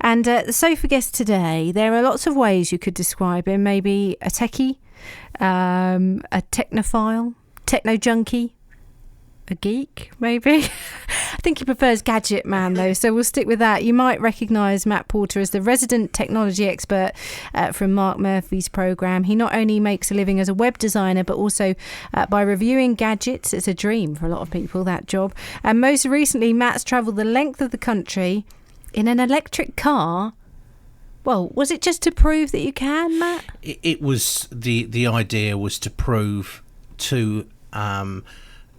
And the sofa guest today, there are lots of ways you could describe him. Maybe a techie, a technophile, techno junkie, a geek, maybe. I think he prefers Gadget man, though, so we'll stick with that. You might recognise Matt Porter as the resident technology expert from Mark Murphy's programme. He not only makes a living as a web designer, but also by reviewing gadgets. It's a dream for a lot of people, that job. And most recently, Matt's travelled the length of the country in an electric car. Well, was it just to prove that you can, Matt? It was, the idea was to prove to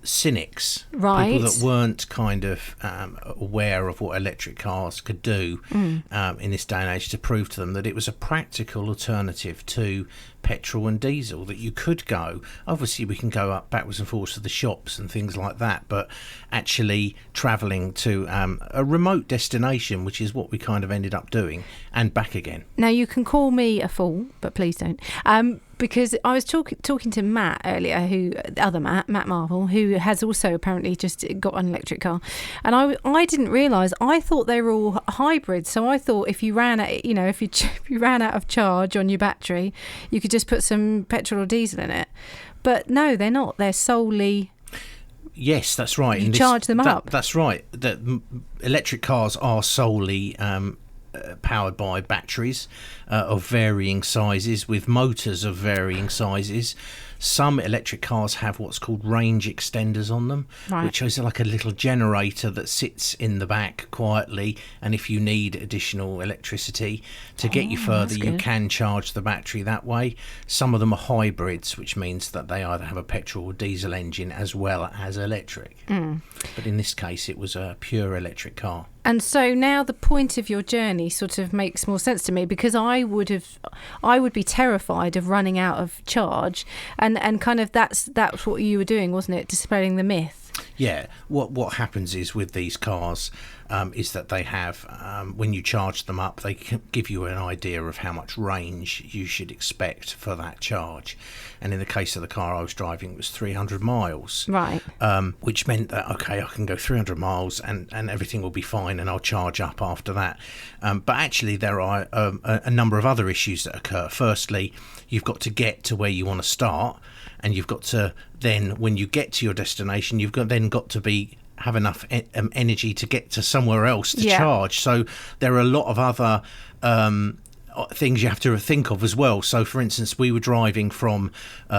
cynics, right, people that weren't kind of aware of what electric cars could do in this day and age, to prove to them that it was a practical alternative to petrol and diesel, that you could go, obviously we can go up backwards and forwards to the shops and things like that, but actually travelling to a remote destination, which is what we kind of ended up doing, and back again. Now, you can call me a fool, but please don't. Because I was talking to Matt earlier, the other Matt Marvel, who has also apparently just got an electric car, and I didn't realise. I thought they were all hybrids. So I thought if you ran out, if you ran out of charge on your battery, you could just put some petrol or diesel in it. But no, they're not. They're solely. Yes, that's right. You charge them up. That's right. Electric cars are solely powered by batteries of varying sizes, with motors of varying sizes. Some electric cars have what's called range extenders on them, right, which is like a little generator that sits in the back quietly, and if you need additional electricity to get you further, you can charge the battery that way. Some of them are hybrids, which means that they either have a petrol or diesel engine as well as electric. But in this case, it was a pure electric car. And so now the point of your journey sort of makes more sense to me, because I would be terrified of running out of charge, and kind of that's what you were doing, wasn't it? Dispelling the myth. Yeah, what happens is with these cars is that they have, when you charge them up, they can give you an idea of how much range you should expect for that charge. And in the case of the car I was driving, it was 300 miles. Right. Which meant that, okay, I can go 300 miles and everything will be fine and I'll charge up after that. But actually there are a number of other issues that occur. Firstly, you've got to get to where you want to start, and you've got to then, when you get to your destination, you've got to have enough energy to get to somewhere else to charge. So there are a lot of other things you have to think of as well. So, for instance, we were driving from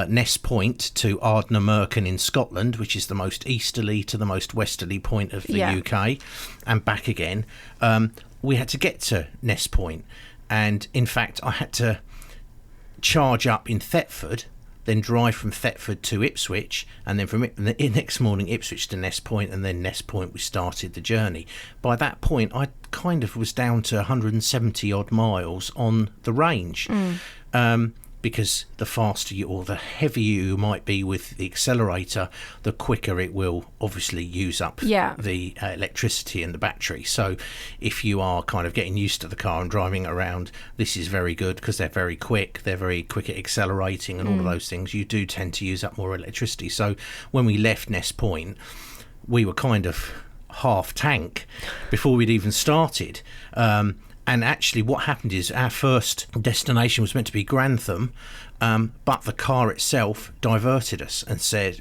Ness Point to Ardnamurchan in Scotland, which is the most easterly to the most westerly point of the UK, and back again. We had to get to Ness Point, and in fact, I had to charge up in Thetford, then drive from Thetford to Ipswich, and then from the next morning Ipswich to Ness Point, and then Ness Point we started the journey. By that point I kind of was down to 170 odd miles on the range. Because the faster you, or the heavier you might be with the accelerator, the quicker it will obviously use up the electricity in the battery. So if you are kind of getting used to the car and driving it around, this is very good, because they're very quick at accelerating and all of those things. You do tend to use up more electricity. So when we left Ness Point, we were kind of half tank before we'd even started. And actually what happened is our first destination was meant to be Grantham, but the car itself diverted us and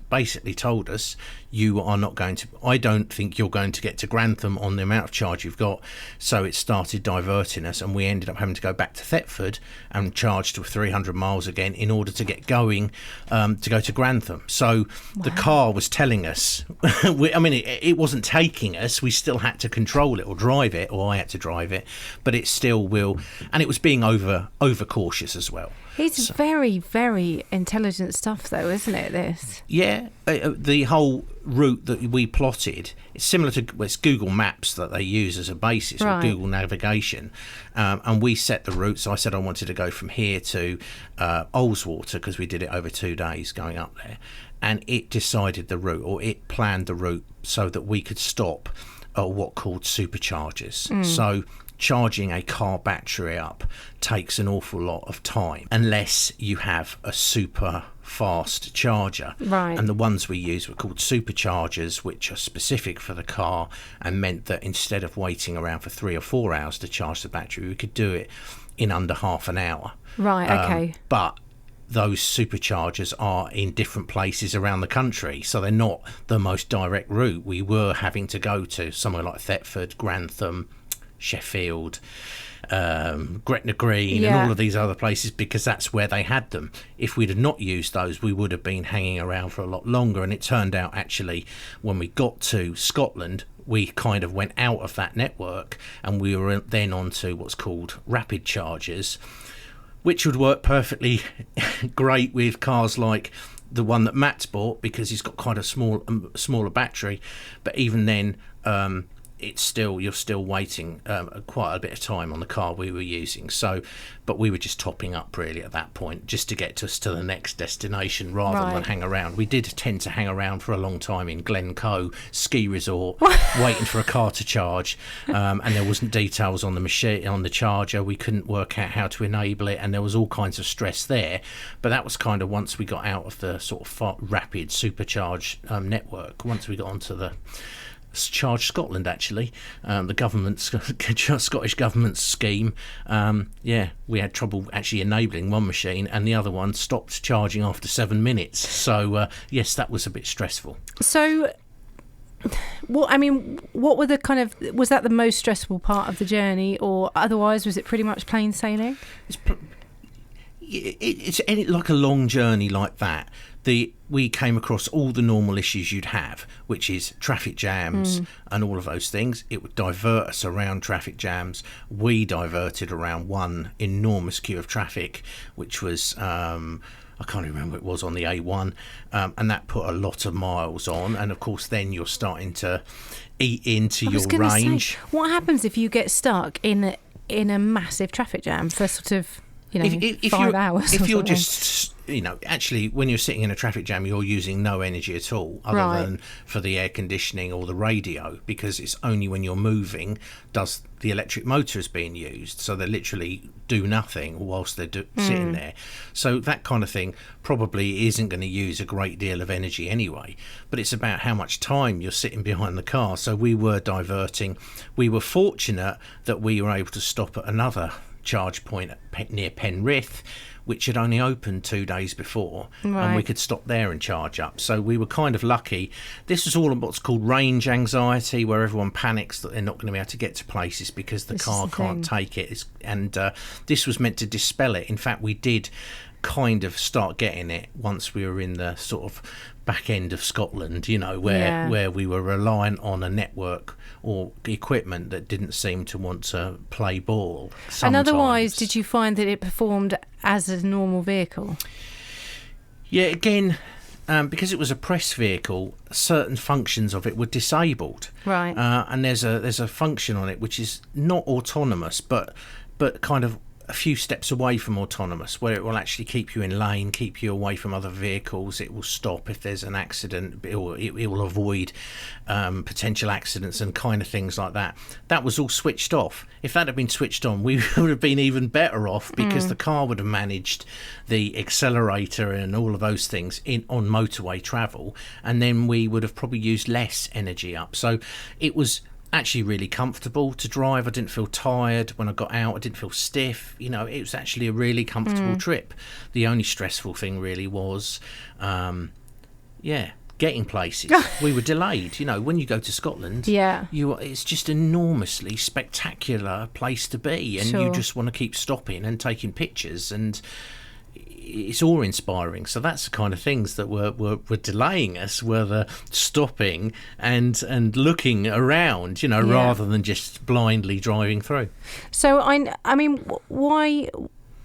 basically told us, I don't think you're going to get to Grantham on the amount of charge you've got. So it started diverting us, and we ended up having to go back to Thetford and charge to 300 miles again in order to get going to go to Grantham. So the car was telling us, it wasn't taking us, we still had to control it or drive it, or I had to drive it, but it still will, and it was being over cautious as well. It's very, very intelligent stuff, though, isn't it, this? Yeah, the whole route that we plotted, it's similar to it's Google Maps that they use as a basis, or Google Navigation, and we set the route. So I said I wanted to go from here to Ullswater, because we did it over 2 days going up there, and it decided the route, or it planned the route so that we could stop what called superchargers. So charging a car battery up takes an awful lot of time unless you have a super fast charger. Right. And the ones we use were called superchargers, which are specific for the car and meant that instead of waiting around for 3 or 4 hours to charge the battery, we could do it in under half an hour. Right, okay. But those superchargers are in different places around the country, so they're not the most direct route. We were having to go to somewhere like Thetford, Grantham, Sheffield, Gretna Green, and all of these other places, because that's where they had them. If we'd have not used those, we would have been hanging around for a lot longer. And it turned out, actually, when we got to Scotland, we kind of went out of that network, and we were then onto what's called rapid chargers, which would work perfectly great with cars like the one that Matt's bought, because he's got quite a smaller battery. But even then, you're still waiting quite a bit of time on the car we were using. So, but we were just topping up really at that point, just to get us to the next destination rather than hang around. We did tend to hang around for a long time in Glencoe ski resort, waiting for a car to charge, and there wasn't details on the machine, on the charger. We couldn't work out how to enable it, and there was all kinds of stress there. But that was kind of once we got out of the sort of rapid supercharge network, once we got onto the Charge Scotland, actually, the government's Scottish government's scheme. We had trouble actually enabling one machine, and the other one stopped charging after 7 minutes. So yes, that was a bit stressful. So, what were the kind of, was that the most stressful part of the journey, or otherwise was it pretty much plain sailing? It's like a long journey like that. We came across all the normal issues you'd have, which is traffic jams and all of those things. It would divert us around traffic jams. We diverted around one enormous queue of traffic, which was I can't remember what it was, on the A1, and that put a lot of miles on. And of course, then you're starting to eat into your range. Say, what happens if you get stuck in a massive traffic jam for sort of, if 5 hours? If you're just, actually, when you're sitting in a traffic jam, you're using no energy at all, other than for the air conditioning or the radio, because it's only when you're moving does the electric motor is being used. So they literally do nothing whilst they're sitting there. So that kind of thing probably isn't going to use a great deal of energy anyway. But it's about how much time you're sitting behind the car. So we were diverting. We were fortunate that we were able to stop at another charge point near Penrith, which had only opened 2 days before, and we could stop there and charge up. So we were kind of lucky. This was all what's called range anxiety, where everyone panics that they're not going to be able to get to places because the car can't take it. And this was meant to dispel it. In fact, we did kind of start getting it once we were in the sort of back end of Scotland, where we were reliant on a network or equipment that didn't seem to want to play ball sometimes. And otherwise, did you find that it performed as a normal vehicle? Yeah, again, because it was a press vehicle, certain functions of it were disabled. Right. And there's a function on it which is not autonomous, but kind of a few steps away from autonomous, where it will actually keep you in lane, keep you away from other vehicles. It will stop if there's an accident, it will avoid potential accidents and kind of things like that. That was all switched off. If that had been switched on, we would have been even better off, because the car would have managed the accelerator and all of those things on motorway travel, and then we would have probably used less energy up. So it was actually really comfortable to drive. I didn't feel tired when I got out. I didn't feel stiff. It was actually a really comfortable trip. The only stressful thing really was getting places. We were delayed. When you go to Scotland, it's just an enormously spectacular place to be, and you just want to keep stopping and taking pictures, and it's awe-inspiring. So that's the kind of things that were delaying us, were the stopping and looking around, rather than just blindly driving through. So I mean, why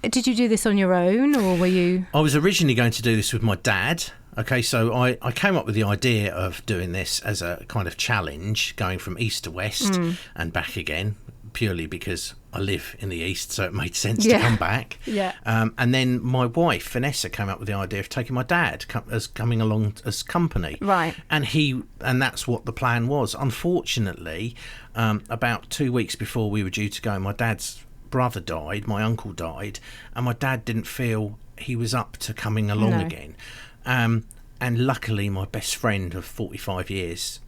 did you do this on your own, or were you? I was originally going to do this with my dad. Okay, so I came up with the idea of doing this as a kind of challenge, going from east to west and back again, purely because I live in the east, so it made sense to come back. Yeah. And then my wife Vanessa came up with the idea of taking my dad as coming along as company. Right. And that's what the plan was. Unfortunately, about 2 weeks before we were due to go, my dad's brother died, my uncle died, and my dad didn't feel he was up to coming along again. And luckily, my best friend of 45 years,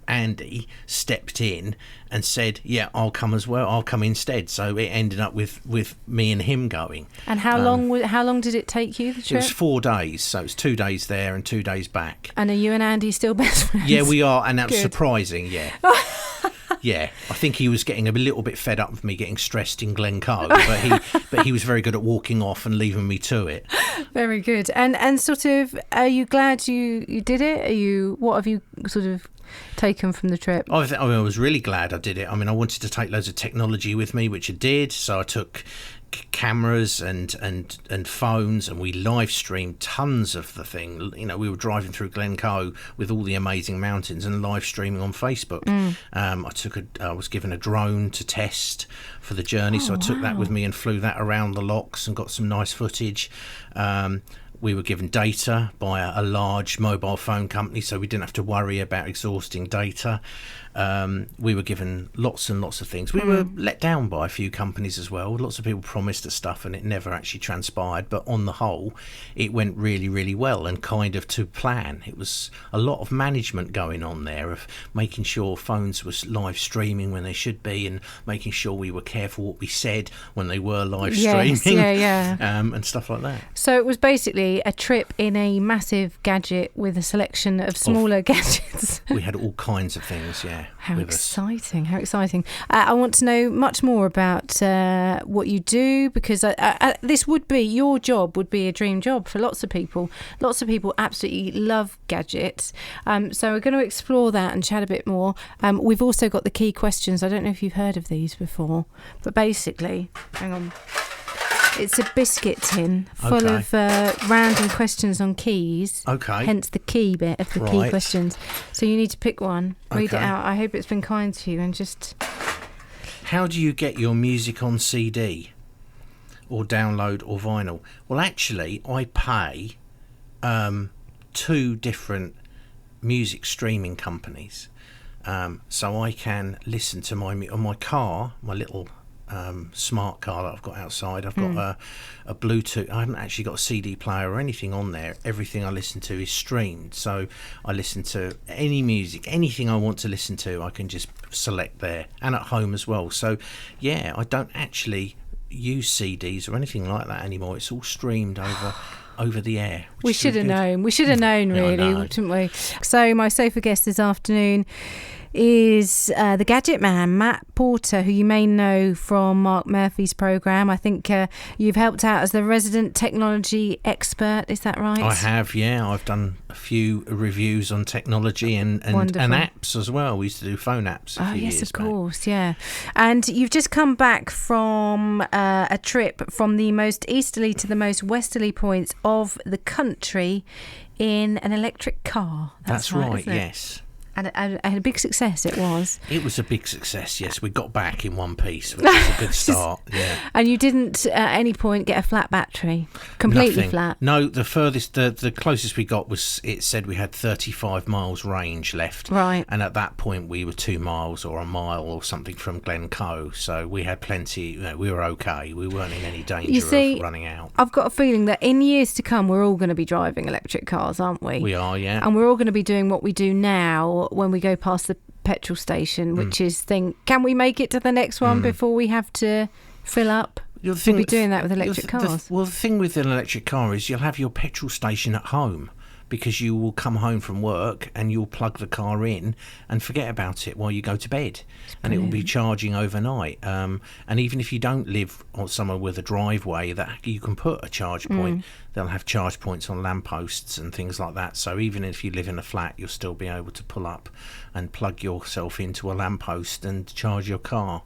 Andy, stepped in and said, yeah, I'll come as well, I'll come instead. So it ended up with me and him going. And how long did it take you, the trip? It was 4 days, so it's 2 days there and 2 days back. And are you and Andy still best friends? Yeah, we are, and that's surprising. Yeah, I think he was getting a little bit fed up with me getting stressed in Glencoe, but he was very good at walking off and leaving me to it. Very good. And sort of, are you glad you did it? What have you sort of taken from the trip? I was really glad I did it. I mean, I wanted to take loads of technology with me, which I did. So I took cameras and phones, and we live streamed tons of the thing. You know, we were driving through Glencoe with all the amazing mountains and live streaming on Facebook. I was given a drone to test for the journey, so I took that with me and flew that around the locks and got some nice footage. We were given data by a large mobile phone company, so we didn't have to worry about exhausting data. We were given lots and lots of things. We were let down by a few companies as well. Lots of people promised us stuff and it never actually transpired, but on the whole it went really, really well and kind of to plan. It was a lot of management going on there, of making sure phones was live streaming when they should be, and making sure we were careful what we said when they were live streaming. And stuff like that. So it was basically a trip in a massive gadget with a selection of smaller gadgets. We had all kinds of things, yeah. How exciting. I want to know much more about what you do, because this would be, your job would be a dream job for lots of people. Lots of people absolutely love gadgets. So we're going to explore that and chat a bit more. We've also got the key questions. I don't know if you've heard of these before, but basically, hang on. It's a biscuit tin full of random questions on keys. Okay. Hence the key bit of the key questions. So you need to pick one, read it out. I hope it's been kind to you, and just... How do you get your music on CD or download or vinyl? Well, actually, I pay 2 different music streaming companies. So I can listen to on my car, my little... smart car that I've got outside. I've got a Bluetooth. I haven't actually got a CD player or anything on there. Everything I listen to is streamed, so I listen to any music, anything I want to listen to, I can just select there, and at home as well. So yeah, I don't actually use CDs or anything like that anymore. It's all streamed over the air. We should have known. We should have known, really, shouldn't we? So my sofa guest this afternoon is the Gadget Man, Matt Porter, who you may know from Mark Murphy's programme. I think you've helped out as the resident technology expert, is that right? I have, yeah. I've done a few reviews on technology and apps as well. We used to do phone apps a few years back. Course, yeah. And you've just come back from a trip from the most easterly to the most westerly points of the country in an electric car. That's right, yes. And a big success it was. It was a big success, yes. We got back in one piece, which was a good start. Yeah. And you didn't at any point get a flat battery? Completely Nothing. Flat? No, the furthest, the closest we got was, it said we had 35 miles range left. Right. And at that point we were 2 miles or a mile or something from Glencoe. So we had plenty, we were okay. We weren't in any danger of running out. I've got a feeling that in years to come we're all going to be driving electric cars, aren't we? We are, yeah. And we're all going to be doing what we do now when we go past the petrol station, which is think, can we make it to the next one before we have to fill up? We'll be doing that with electric cars. The thing with an electric car is you'll have your petrol station at home, because you will come home from work and you'll plug the car in and forget about it while you go to bed, and it will be charging overnight. And even if you don't live on somewhere with a driveway that you can put a charge point, they'll have charge points on lampposts and things like that. So even if you live in a flat, you'll still be able to pull up and plug yourself into a lamppost and charge your car.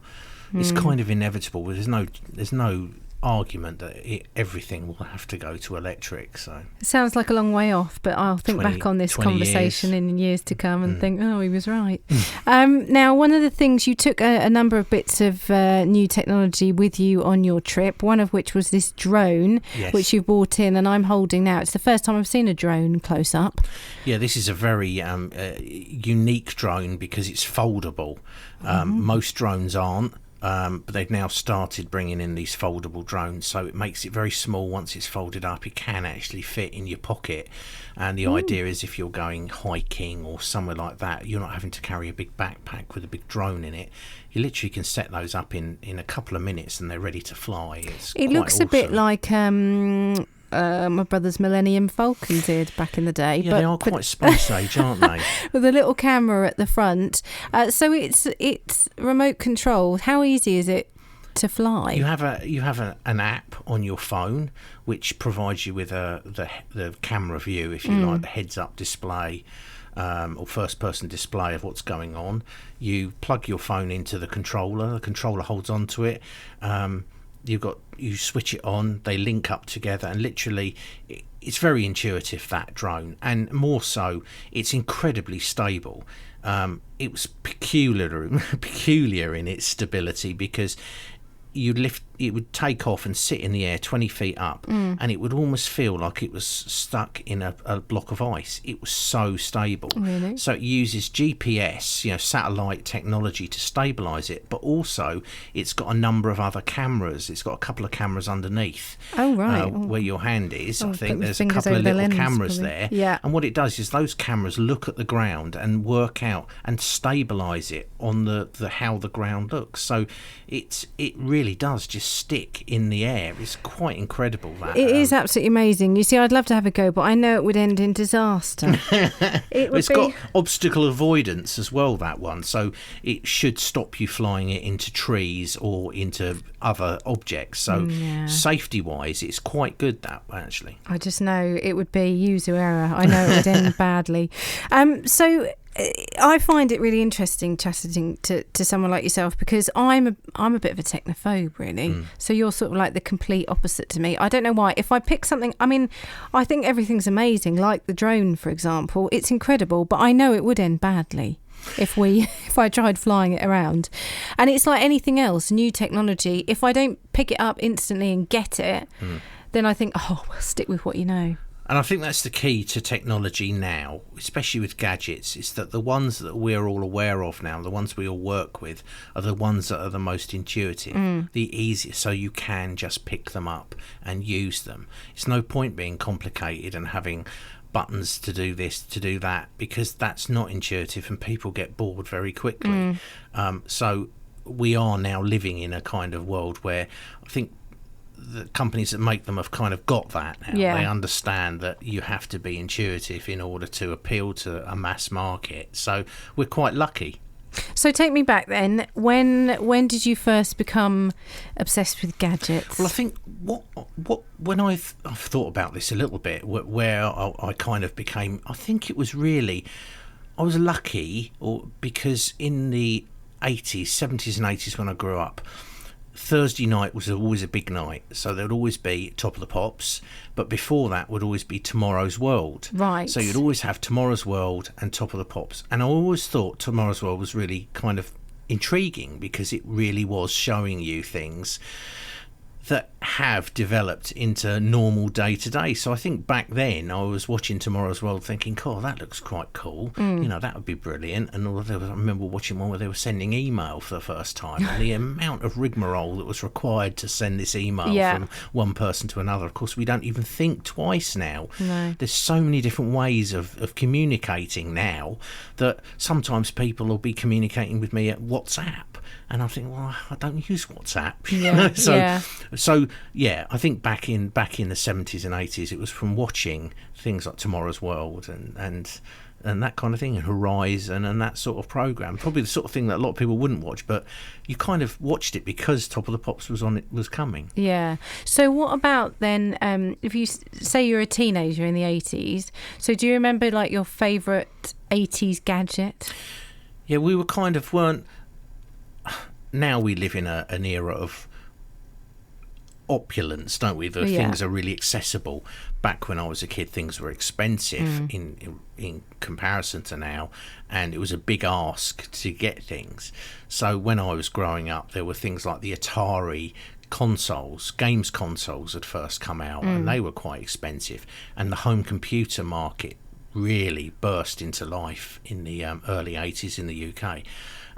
It's kind of inevitable. There's no argument that everything will have to go to electric. So it sounds like a long way off, but I'll think back on this conversation years. in years to come and think, oh, he was right. Now, one of the things, you took a number of bits of new technology with you on your trip, one of which was this drone, which you brought in, and I'm holding now. It's the first time I've seen a drone close up. Yeah, this is a very unique drone because it's foldable. Most drones aren't. But they've now started bringing in these foldable drones, so it makes it very small. Once it's folded up, it can actually fit in your pocket, and the idea is if you're going hiking or somewhere like that, you're not having to carry a big backpack with a big drone in it. You literally can set those up in a couple of minutes and they're ready to fly. It looks awesome. A bit like my brother's Millennium Falcon did back in the day. Yeah, they are quite space age, aren't they? With a little camera at the front. So it's remote controlled. How easy is it to fly? You have an app on your phone which provides you with the camera view, if you like, the heads-up display. Or first-person display of what's going on. You plug your phone into the controller. The controller holds onto it. You switch it on. They link up together, and literally, it's very intuitive, that drone, and more so, it's incredibly stable. It was peculiar in its stability because it would take off and sit in the air 20 feet up, and it would almost feel like it was stuck in a block of ice. It was so stable. Really? So it uses GPS, satellite technology to stabilise it, but also it's got a number of other cameras. It's got a couple of cameras underneath. Oh, right. Where your hand is. I think there's a fingers couple of over the little lens, cameras probably. there. Yeah. And what it does is those cameras look at the ground and work out and stabilise it on the how the ground looks. So it really does just stick in the air. It's quite incredible. That it is absolutely amazing. You see, I'd love to have a go, but I know it would end in disaster. It's got obstacle avoidance as well, that one, so it should stop you flying it into trees or into other objects. So safety wise, it's quite good, that actually. I just know it would be user error. I know it would end badly. So I find it really interesting chatting to someone like yourself, because I'm a bit of a technophobe, really. So you're sort of like the complete opposite to me. I don't know why. If I pick something, I mean, I think everything's amazing, like the drone, for example. It's incredible, but I know it would end badly if I tried flying it around. And it's like anything else, new technology. If I don't pick it up instantly and get it, then I think, well, stick with what you know. And I think that's the key to technology now, especially with gadgets, is that the ones that we're all aware of now, the ones we all work with, are the ones that are the most intuitive, the easiest, so you can just pick them up and use them. It's no point being complicated and having buttons to do this, to do that, because that's not intuitive and people get bored very quickly. So we are now living in a kind of world where I think the companies that make them have kind of got that now. Yeah. They understand that you have to be intuitive in order to appeal to a mass market. So we're quite lucky. So take me back then. When did you first become obsessed with gadgets? Well, I think when I've thought about this a little bit, where I kind of became, I think it was really, I was lucky, because in the 80s, 70s and 80s when I grew up, Thursday night was always a big night, so there would always be Top of the Pops, but before that would always be Tomorrow's World. Right. So you'd always have Tomorrow's World and Top of the Pops, and I always thought Tomorrow's World was really kind of intriguing because it really was showing you things that have developed into normal day-to-day. So I think back then I was watching Tomorrow's World thinking, oh, that looks quite cool. That would be brilliant. And I remember watching one where they were sending email for the first time, and the amount of rigmarole that was required to send this email from one person to another. Of course, we don't even think twice now. No. There's so many different ways of communicating now that sometimes people will be communicating with me at WhatsApp. And I think, well, I don't use WhatsApp. So I think back in the 70s and 80s, it was from watching things like Tomorrow's World and that kind of thing, and Horizon and that sort of program. Probably the sort of thing that a lot of people wouldn't watch, but you kind of watched it because Top of the Pops was coming. Yeah. So what about then? If you say you're a teenager in the 80s, so do you remember like your favourite 80s gadget? Yeah, we were kind of weren't. Now we live in an era of opulence, don't we? The things are really accessible. Back when I was a kid, things were expensive in comparison to now, and it was a big ask to get things. So when I was growing up, there were things like the Atari games consoles had first come out, and they were quite expensive, and the home computer market really burst into life in the early 80s in the UK.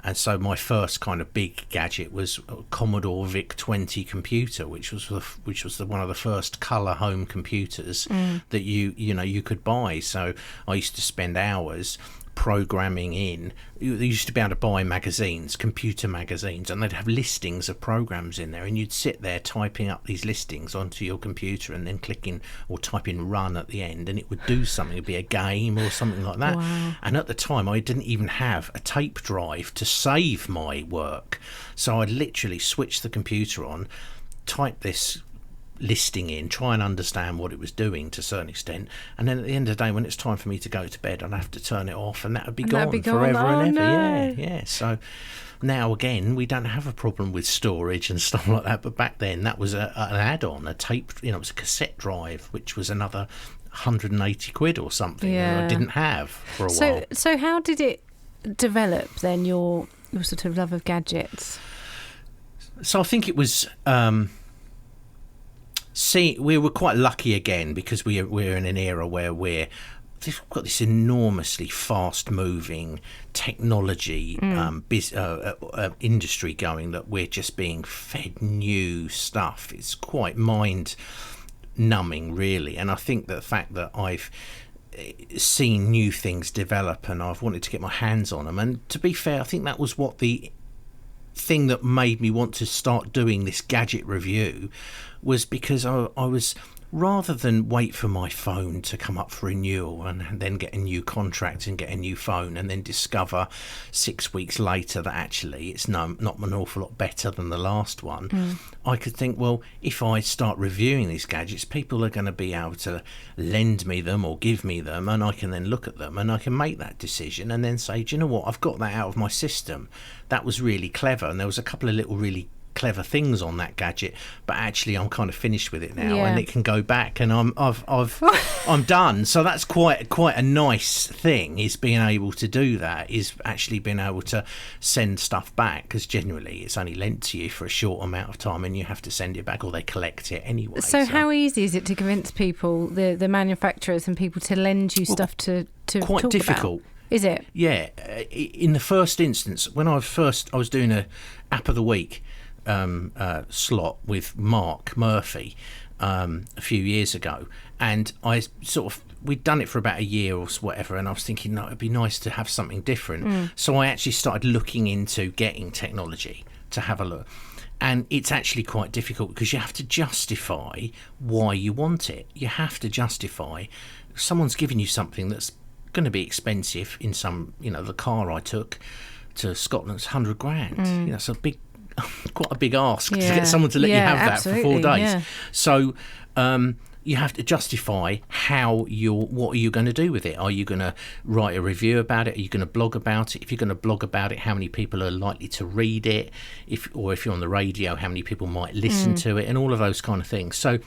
And so my first kind of big gadget was a Commodore VIC-20 computer, which was one of the first colour home computers that you could buy. So I used to spend hours programming in. You used to be able to buy magazines, computer magazines, and they'd have listings of programs in there, and you'd sit there typing up these listings onto your computer and then clicking or typing run at the end, and it would do something. It'd be a game or something like that. Wow. And at the time I didn't even have a tape drive to save my work, so I'd literally switch the computer on, type this listing in, try and understand what it was doing to a certain extent, and then at the end of the day, when it's time for me to go to bed, I'd have to turn it off, and that would be gone forever and ever. Yeah. So now again, we don't have a problem with storage and stuff like that, but back then that was an add-on, a tape, it was a cassette drive, which was another 180 quid or something that I didn't have for a while. So how did it develop then, your sort of love of gadgets? So I think it was we were quite lucky again, because we're in an era where we've got this enormously fast-moving technology industry going, that we're just being fed new stuff. It's quite mind-numbing, really. And I think that the fact that I've seen new things develop and I've wanted to get my hands on them, and to be fair, I think that was what the thing that made me want to start doing this gadget review was, because I was, rather than wait for my phone to come up for renewal and then get a new contract and get a new phone and then discover 6 weeks later that actually it's not an awful lot better than the last one, I could think, well, if I start reviewing these gadgets, people are going to be able to lend me them or give me them, and I can then look at them and I can make that decision and then say, do you know what, I've got that out of my system. That was really clever, and there was a couple of little really clever things on that gadget, but actually I'm kind of finished with it now, and it can go back, and I'm done. So that's quite a nice thing, is being able to do that, is actually being able to send stuff back, because generally it's only lent to you for a short amount of time and you have to send it back, or they collect it anyway. So how easy is it to convince people, the manufacturers and people, to lend you stuff to quite talk difficult about? Is it? Yeah. In the first instance, when I was doing a app of the week slot with Mark Murphy a few years ago, and we'd done it for about a year or whatever, and I was thinking, no, it'd be nice to have something different. So I actually started looking into getting technology to have a look, and it's actually quite difficult, because you have to justify why you want it. You have to justify, someone's giving you something that's going to be expensive. In some, the car I took to Scotland's 100 grand. It's quite a big ask to get someone to let you have that for 4 days. Yeah. So you have to justify what are you going to do with it? Are you going to write a review about it? Are you going to blog about it? If you're going to blog about it, how many people are likely to read it? If you're on the radio, how many people might listen to it? And all of those kind of things. So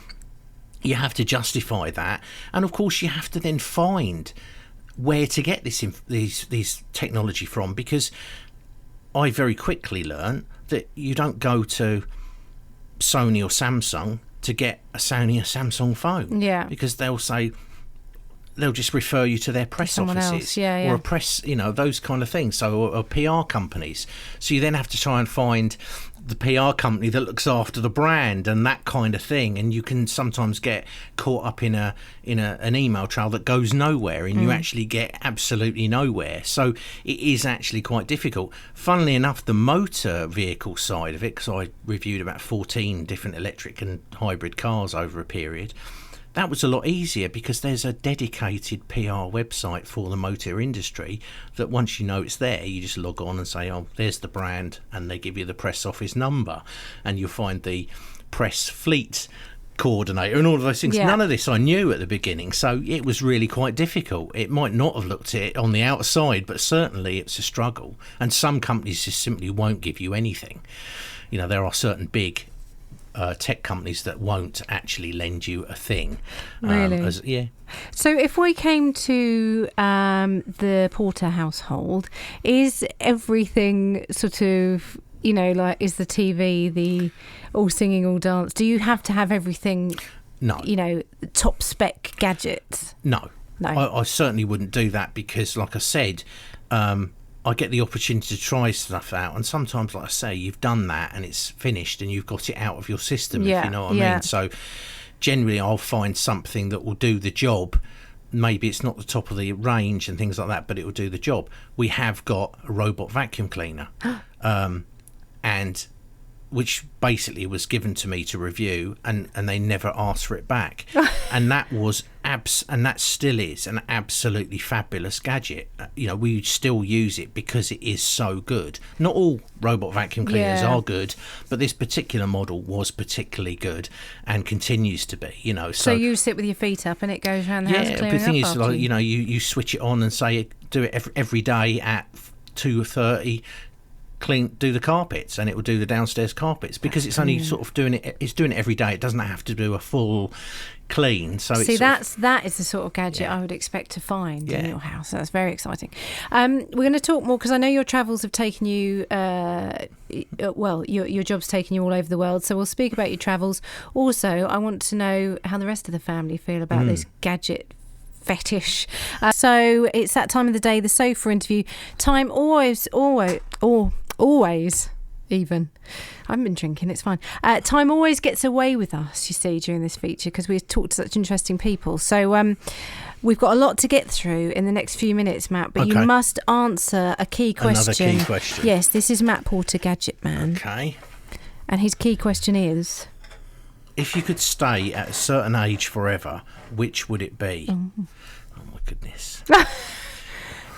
you have to justify that, and of course you have to then find where to get these technology from, because I very quickly learned that you don't go to Sony or Samsung to get a Sony or Samsung phone. Yeah. Because they'll just refer you to their press offices or a press, those kind of things. So or PR companies. So you then have to try and find the PR company that looks after the brand and that kind of thing, and you can sometimes get caught up in an email trail that goes nowhere, and you actually get absolutely nowhere. So it is actually quite difficult. Funnily enough, the motor vehicle side of it, because I reviewed about 14 different electric and hybrid cars over a period, that was a lot easier, because there's a dedicated PR website for the motor industry that once you know it's there, you just log on and say, oh, there's the brand, and they give you the press office number, and you'll find the press fleet coordinator and all of those things. None of this I knew at the beginning, so it was really quite difficult. It might not have looked at it on the outside, but certainly it's a struggle, and some companies just simply won't give you anything. There are certain big tech companies that won't actually lend you a thing. Really? Yeah. So if we came to the Porter household, is everything sort of, like, is the TV the all singing, all dance? Do you have to have everything, No. top spec gadgets? No. No. I certainly wouldn't do that because, like I said, I get the opportunity to try stuff out, and sometimes, like I say, you've done that and it's finished and you've got it out of your system, if you know what I mean. So generally I'll find something that will do the job. Maybe it's not the top of the range and things like that, but it will do the job. We have got a robot vacuum cleaner, and which basically was given to me to review, and they never asked for it back. And that was and that still is an absolutely fabulous gadget. We still use it because it is so good. Not all robot vacuum cleaners are good, but this particular model was particularly good and continues to be. So you sit with your feet up and it goes around the house clearing up. The thing is, after you switch it on and say do it every day at 2:30. Do the carpets, and it will do the downstairs carpets, because it's only sort of doing it. It's doing it every day. It doesn't have to do a full clean. So that is the sort of gadget I would expect to find in your house. That's very exciting. We're going to talk more, because I know your travels have taken you. Your job's taken you all over the world. So we'll speak about your travels. Also, I want to know how the rest of the family feel about this gadget fetish. So it's that time of the day, the sofa interview time. Always even. I haven't been drinking, it's fine. Time always gets away with us, you see, during this feature, because we talk to such interesting people. So we've got a lot to get through in the next few minutes, Matt, but you must answer a key question. Another key question. Yes, this is Matt Porter, Gadget Man. Okay. And his key question is, if you could stay at a certain age forever, which would it be? Oh my goodness.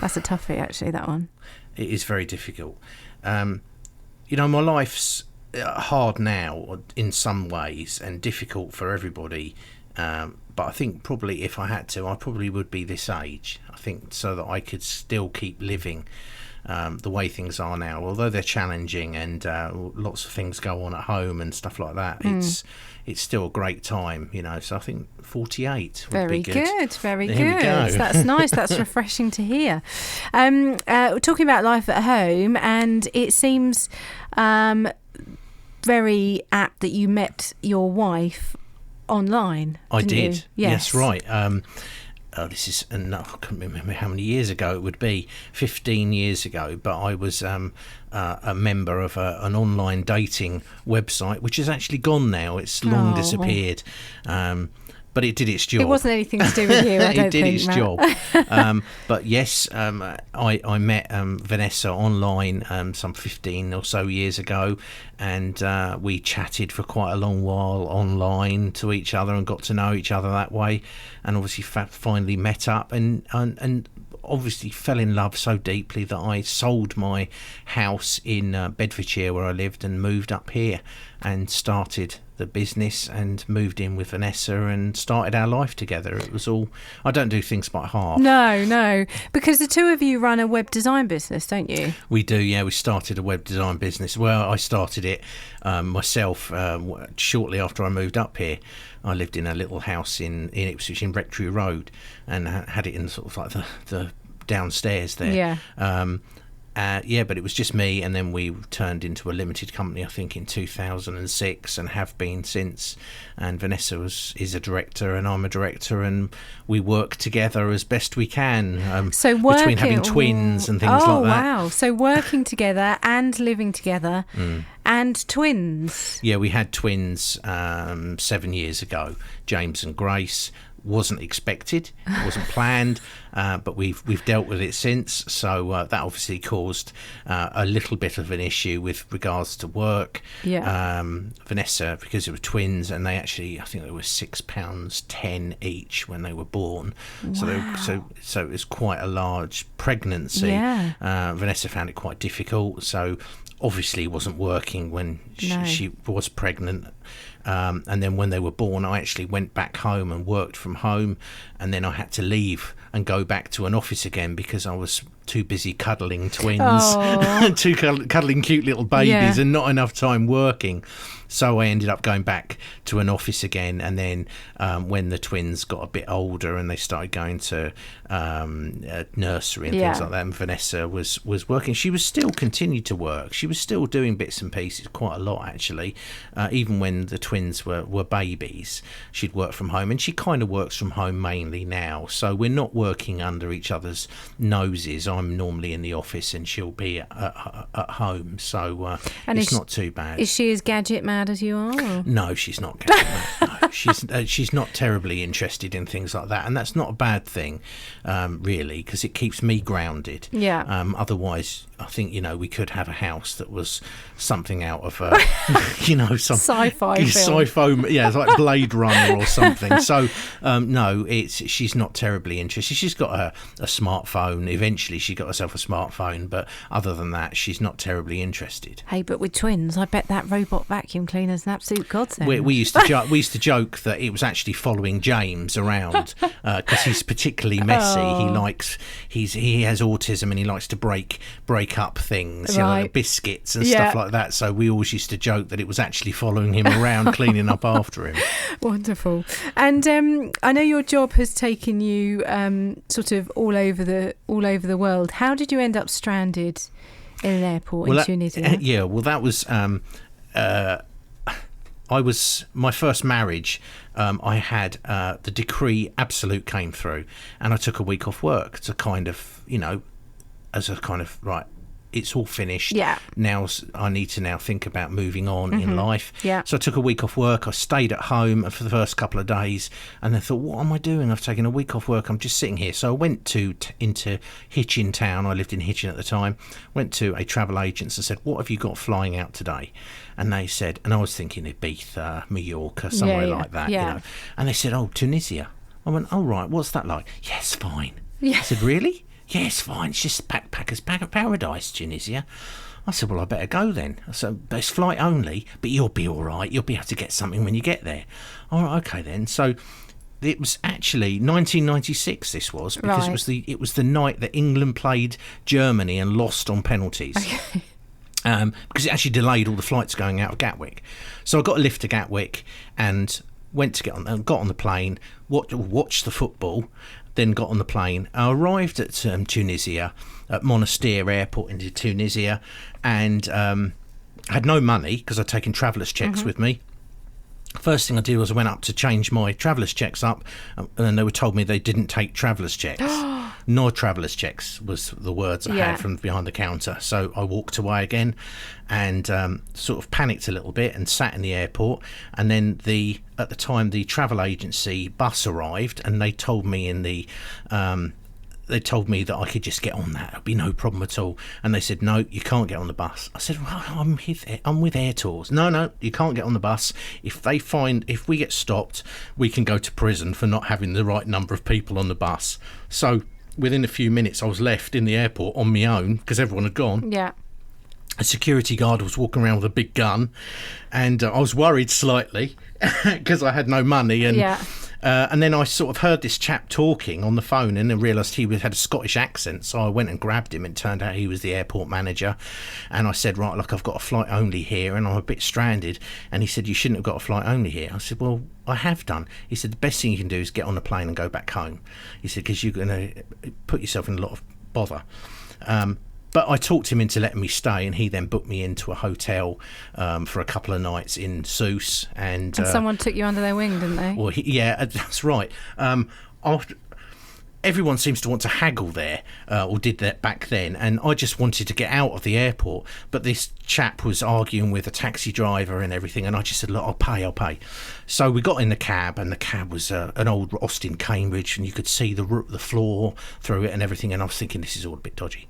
That's a toughie, actually, that one. It is very difficult. My life's hard now in some ways and difficult for everybody. But I think probably if I had to, I probably would be this age. I think so that I could still keep living the way things are now. Although they're challenging and lots of things go on at home and stuff like that, it's still a great time, So I think 48 would be good. Very there good. We go. That's nice. That's refreshing to hear. We're talking about life at home, and it seems very apt that you met your wife online. I did. You? Yes, right. This is, I can't remember how many years ago it would be, 15 years ago, but I was a member of an online dating website, which is actually gone now. It's long disappeared. But it did its job. It wasn't anything to do with you, I don't think, It did its Matt. job. But yes, I met Vanessa online some 15 or so years ago, and we chatted for quite a long while online to each other and got to know each other that way, and obviously finally met up and obviously fell in love so deeply that I sold my house in Bedfordshire where I lived and moved up here and started the business and moved in with Vanessa and started our life together. It was all, I don't do things by half. No, because the two of you run a web design business, don't you? We do, yeah. We started a web design business. Well, I started it myself shortly after I moved up here. I lived in a little house in Ipswich in Rectory Road and had it in sort of like the downstairs there. Yeah. But it was just me, and then we turned into a limited company, I think, in 2006, and have been since. And Vanessa is a director, and I'm a director, and we work together as best we can. Between having twins and things like that. Oh wow! So working together and living together, and twins. Yeah, we had twins 7 years ago, James and Grace. Wasn't expected, it wasn't planned, but we've dealt with it since. So that obviously caused a little bit of an issue with regards to work. Yeah. Vanessa, because they were twins, and they actually, I think they were £6.10 each when they were born. Wow. So it was quite a large pregnancy. Yeah. Vanessa found it quite difficult. So obviously wasn't working when she was pregnant. And then when they were born, I actually went back home and worked from home, and then I had to leave and go back to an office again because I was too busy cuddling twins, cuddling cute little babies, and not enough time working. So I ended up going back to an office again, and then when the twins got a bit older and they started going to nursery and things like that, and Vanessa was working, she was still continued to work. She was still doing bits and pieces, quite a lot actually. Even when the twins were babies, she'd work from home, and she kind of works from home mainly now. So we're not working under each other's noses. I'm normally in the office and she'll be at home, so it's not too bad. Is she as gadget mad as you are? Or? No, she's not gadget mad. No, she's not terribly interested in things like that, and that's not a bad thing, really, because it keeps me grounded. Yeah. Otherwise, I think we could have a house that was something out of some sci-fi film. It's like Blade Runner or something. So no, she's not terribly interested. She's got a smartphone. Eventually she got herself a smartphone, but other than that, she's not terribly interested. Hey, but with twins, I bet that robot vacuum cleaner's an absolute godsend. We used to joke that it was actually following James around because he's particularly messy. He has autism, and he likes to break up things, like biscuits and stuff like that. So we always used to joke that it was actually following him around, cleaning up after him. Wonderful. And I know your job has taken you sort of all over the world. How did you end up stranded in an airport in Tunisia? That was my first marriage. I had the decree absolute came through, and I took a week off work to kind of, as a kind of, right, it's all finished. Yeah. Now I need to think about moving on in life. Yeah. So I took a week off work. I stayed at home for the first couple of days, and I thought, what am I doing? I've taken a week off work. I'm just sitting here. So I went into Hitchin town. I lived in Hitchin at the time. Went to a travel agent and said, what have you got flying out today? And they said, and I was thinking Ibiza, Mallorca, somewhere like that, And they said, oh, Tunisia. I went, oh, right, what's that like? Yes, fine. Yeah. I said, really? Yes, fine. It's just backpackers' paradise, Tunisia. I said, well, I better go then. So it's flight only, but you'll be all right. You'll be able to get something when you get there. All right, okay then. So it was actually 1996. This was because it was the night that England played Germany and lost on penalties. Okay. Because it actually delayed all the flights going out of Gatwick. So I got a lift to Gatwick and got on the plane, watched the football, then got on the plane. I arrived at Tunisia, at Monastir Airport in Tunisia, and had no money because I'd taken traveller's checks with me. First thing I did was I went up to change my traveller's checks up, and then they were told me they didn't take traveller's checks. No traveller's checks was the words I had from behind the counter. So I walked away again and sort of panicked a little bit and sat in the airport. And then at the time the travel agency bus arrived, and they told me that I could just get on that. It'd be no problem at all. And they said, no, you can't get on the bus. I said, well, I'm with Air Tours. No, you can't get on the bus. If we get stopped, we can go to prison for not having the right number of people on the bus. So within a few minutes, I was left in the airport on my own because everyone had gone. Yeah. A security guard was walking around with a big gun, and I was worried slightly because I had no money. And then I sort of heard this chap talking on the phone, and then realised he had a Scottish accent. So I went and grabbed him, and it turned out he was the airport manager. And I said, right, look, I've got a flight only here, and I'm a bit stranded. And he said, you shouldn't have got a flight only here. I said, well, I have done. He said, the best thing you can do is get on a plane and go back home. He said, because you're going to put yourself in a lot of bother. But I talked him into letting me stay, and he then booked me into a hotel for a couple of nights in Sousse. And someone took you under their wing, didn't they? Well, that's right. Everyone seems to want to haggle there, or did that back then, and I just wanted to get out of the airport. But this chap was arguing with a taxi driver and everything, and I just said, look, I'll pay. So we got in the cab, and the cab was an old Austin Cambridge, and you could see the floor through it and everything, and I was thinking, this is all a bit dodgy.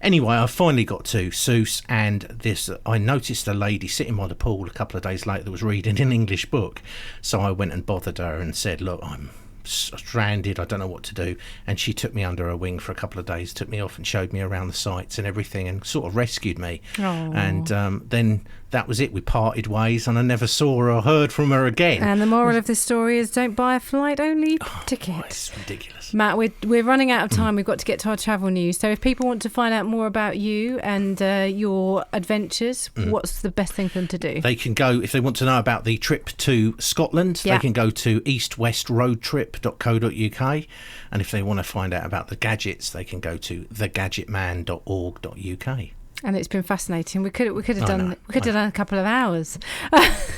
Anyway, I finally got to Sousse, and I noticed a lady sitting by the pool a couple of days later that was reading an English book. So I went and bothered her and said, look, I'm stranded, I don't know what to do. And she took me under her wing for a couple of days, took me off and showed me around the sites and everything, and sort of rescued me. Aww. And then that was it. We parted ways, and I never saw or heard from her again. And the moral of the story is don't buy a flight-only ticket. It's ridiculous. Matt, we're running out of time. We've got to get to our travel news. So if people want to find out more about you and your adventures, what's the best thing for them to do? They can go, if they want to know about the trip to Scotland, they can go to eastwestroadtrip.co.uk. And if they want to find out about the gadgets, they can go to thegadgetman.org.uk. And it's been fascinating. We could have done a couple of hours.